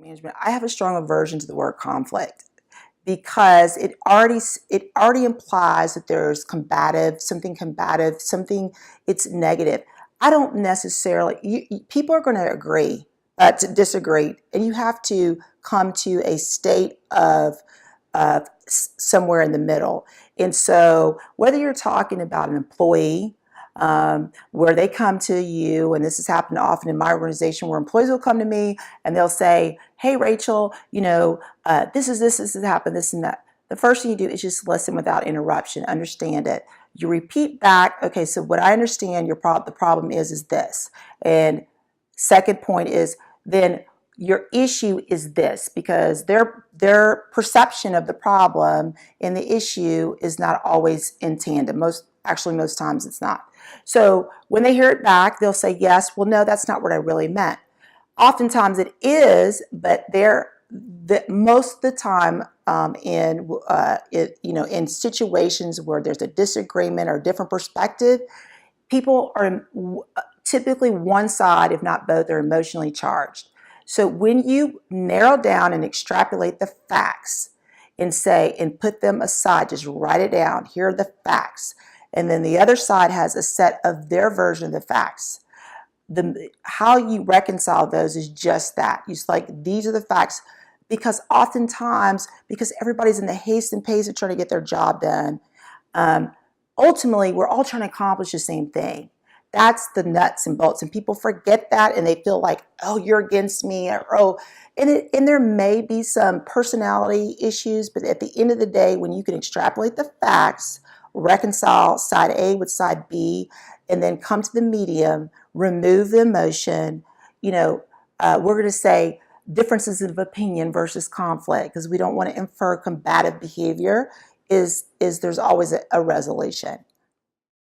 management, I have a strong aversion to the word conflict because it already implies that there's combative, something it's negative. I don't necessarily, people are going to agree to disagree, and you have to come to a state of somewhere in the middle. And so whether you're talking about an employee, where they come to you, and this has happened often in my organization, where employees will come to me and they'll say, hey, Rachel, this has happened, this and that. The first thing you do is just listen without interruption, understand it. You repeat back, okay, so what I understand the problem is this. And second point is, then your issue is this, because their perception of the problem and the issue is not always in tandem. Most times it's not. So when they hear it back, they'll say, yes, well, no, that's not what I really meant. Oftentimes it is, but most of the time in situations where there's a disagreement or different perspective, people are typically one side, if not both, are emotionally charged. So when you narrow down and extrapolate the facts and put them aside, just write it down, here are the facts. And then the other side has a set of their version of the facts. How you reconcile those is just that. It's like, these are the facts, because oftentimes, because everybody's in the haste and pace of trying to get their job done, ultimately, we're all trying to accomplish the same thing. That's the nuts and bolts, and people forget that, and they feel like, oh, you're against me, or oh, and there may be some personality issues, but at the end of the day, when you can extrapolate the facts, reconcile side A with side B, and then come to the medium, remove the emotion, we're going to say differences of opinion versus conflict, because we don't want to infer combative behavior, is there's always a resolution.